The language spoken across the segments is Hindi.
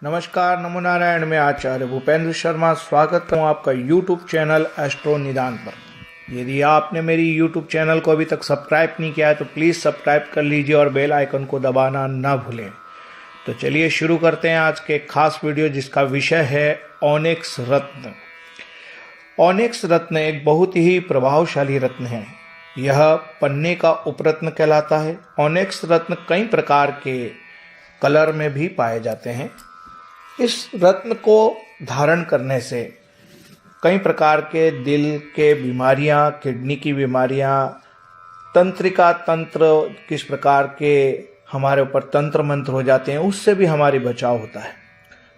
नमस्कार, नमो नारायण। मैं आचार्य भूपेंद्र शर्मा स्वागत करता हूँ आपका YouTube चैनल एस्ट्रो निदान पर। यदि आपने मेरी YouTube चैनल को अभी तक सब्सक्राइब नहीं किया है तो प्लीज़ सब्सक्राइब कर लीजिए और बेल आइकन को दबाना ना भूलें। तो चलिए शुरू करते हैं आज के खास वीडियो, जिसका विषय है ओनिक्स रत्न। ओनिक्स रत्न एक बहुत ही प्रभावशाली रत्न है। यह पन्ने का उपरत्न कहलाता है। ओनिक्स रत्न कई प्रकार के कलर में भी पाए जाते हैं। इस रत्न को धारण करने से कई प्रकार के दिल के बीमारियां, किडनी की बीमारियां, तंत्रिका तंत्र किस प्रकार के हमारे ऊपर तंत्र मंत्र हो जाते हैं, उससे भी हमारी बचाव होता है।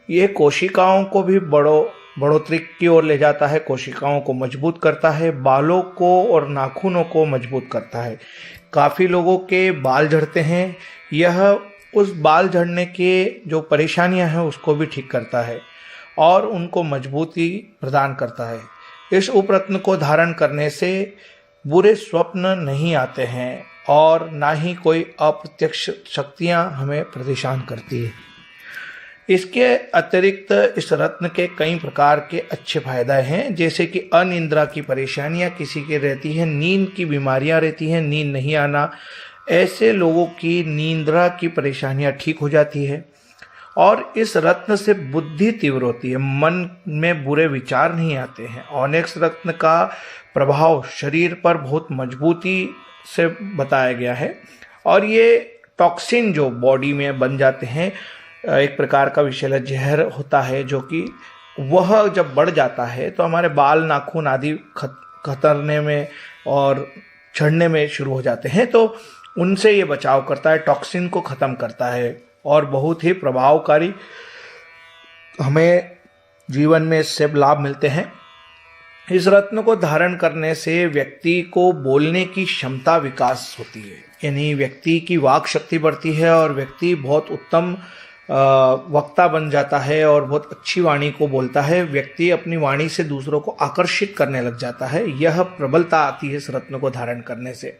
ये कोशिकाओं को भी बढ़ोतरी की ओर ले जाता है, कोशिकाओं को मजबूत करता है, बालों को और नाखूनों को मजबूत करता है। काफ़ी लोगों के बाल झड़ते हैं, यह उस बाल झड़ने के जो परेशानियां हैं उसको भी ठीक करता है और उनको मजबूती प्रदान करता है। इस उपरत्न को धारण करने से बुरे स्वप्न नहीं आते हैं और ना ही कोई अप्रत्यक्ष शक्तियां हमें परेशान करती है। इसके अतिरिक्त इस रत्न के कई प्रकार के अच्छे फायदे हैं, जैसे कि अनिद्रा की परेशानियां किसी के रहती हैं, नींद की बीमारियां रहती हैं, नींद नहीं आना, ऐसे लोगों की निद्रा की परेशानियां ठीक हो जाती है। और इस रत्न से बुद्धि तीव्र होती है, मन में बुरे विचार नहीं आते हैं। ओनिक्स रत्न का प्रभाव शरीर पर बहुत मजबूती से बताया गया है और ये टॉक्सिन जो बॉडी में बन जाते हैं, एक प्रकार का विषैला जहर होता है, जो कि वह जब बढ़ जाता है तो हमारे बाल, नाखून आदि कतरने में और झड़ने में शुरू हो जाते हैं। तो उनसे ये बचाव करता है, टॉक्सिन को ख़त्म करता है और बहुत ही प्रभावकारी हमें जीवन में इससे लाभ मिलते हैं। इस रत्न को धारण करने से व्यक्ति को बोलने की क्षमता विकास होती है, यानी व्यक्ति की वाक शक्ति बढ़ती है और व्यक्ति बहुत उत्तम वक्ता बन जाता है और बहुत अच्छी वाणी को बोलता है। व्यक्ति अपनी वाणी से दूसरों को आकर्षित करने लग जाता है। यह प्रबलता आती है इस रत्न को धारण करने से।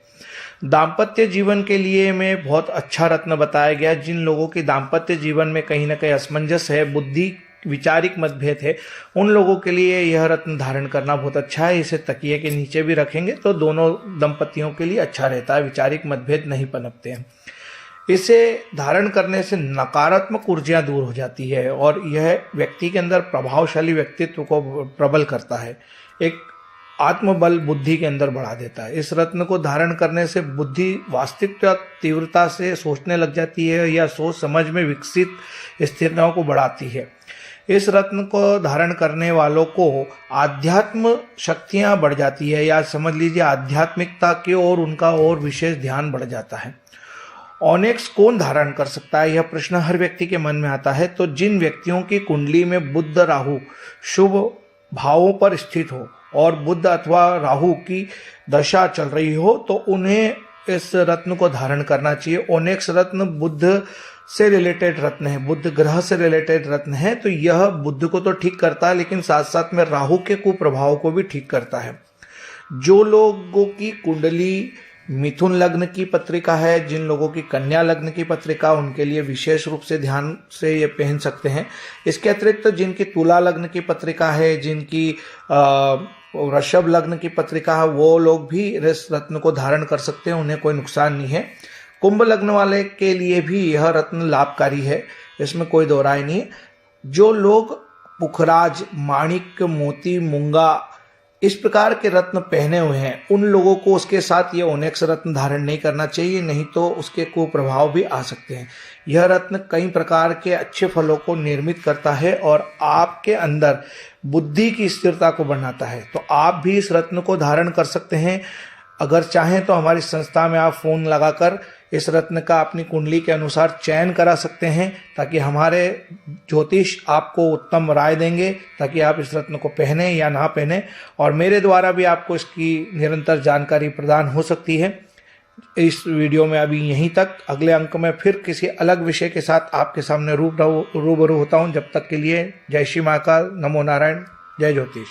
दाम्पत्य जीवन के लिए में बहुत अच्छा रत्न बताया गया। जिन लोगों के दाम्पत्य जीवन में कहीं ना कहीं असमंजस है, बुद्धि विचारिक मतभेद है, उन लोगों के लिए यह रत्न धारण करना बहुत अच्छा है। इसे तकिए के नीचे भी रखेंगे तो दोनों दंपतियों के लिए अच्छा रहता है, विचारिक मतभेद नहीं पनपते हैं। इसे धारण करने से नकारात्मक ऊर्जा दूर हो जाती है और यह व्यक्ति के अंदर प्रभावशाली व्यक्तित्व को प्रबल करता है, एक आत्मबल बुद्धि के अंदर बढ़ा देता है। इस रत्न को धारण करने से बुद्धि वास्तविक तीव्रता से सोचने लग जाती है या सोच समझ में विकसित स्थिरताओं को बढ़ाती है। इस रत्न को धारण करने वालों को आध्यात्म शक्तियां बढ़ जाती है, या समझ लीजिए आध्यात्मिकता की ओर उनका और विशेष ध्यान बढ़ जाता है। ओनिक्स कौन धारण कर सकता है, यह प्रश्न हर व्यक्ति के मन में आता है। तो जिन व्यक्तियों की कुंडली में बुध राहु शुभ भावों पर स्थित हो और बुध अथवा राहु की दशा चल रही हो तो उन्हें इस रत्न को धारण करना चाहिए। ओनिक्स रत्न बुध से रिलेटेड रत्न है, बुध ग्रह से रिलेटेड रत्न है, तो यह बुध को तो ठीक करता है लेकिन साथ साथ में राहु के कुप्रभाव को भी ठीक करता है। जो लोगों की कुंडली मिथुन लग्न की पत्रिका है, जिन लोगों की कन्या लग्न की पत्रिका, उनके लिए विशेष रूप से ध्यान से ये पहन सकते हैं। इसके अतिरिक्त जिनकी तुला लग्न की पत्रिका है, जिनकी वृषभ लग्न की पत्रिका है, वो लोग भी इस रत्न को धारण कर सकते हैं, उन्हें कोई नुकसान नहीं है। कुंभ लग्न वाले के लिए भी यह रत्न लाभकारी है, इसमें कोई दो राय नहीं है। जो लोग पुखराज, माणिक, मोती, मूंगा इस प्रकार के रत्न पहने हुए हैं, उन लोगों को उसके साथ ये ओनिक्स रत्न धारण नहीं करना चाहिए, नहीं तो उसके कुप्रभाव भी आ सकते हैं। यह रत्न कई प्रकार के अच्छे फलों को निर्मित करता है और आपके अंदर बुद्धि की स्थिरता को बढ़ाता है। तो आप भी इस रत्न को धारण कर सकते हैं। अगर चाहें तो हमारी संस्था में आप फ़ोन लगाकर इस रत्न का अपनी कुंडली के अनुसार चयन करा सकते हैं, ताकि हमारे ज्योतिष आपको उत्तम राय देंगे ताकि आप इस रत्न को पहने या ना पहने, और मेरे द्वारा भी आपको इसकी निरंतर जानकारी प्रदान हो सकती है। इस वीडियो में अभी यहीं तक। अगले अंक में फिर किसी अलग विषय के साथ आपके सामने रूबरू होता हूँ। जब तक के लिए जय श्री महाकाल, नमो नारायण, जय ज्योतिष।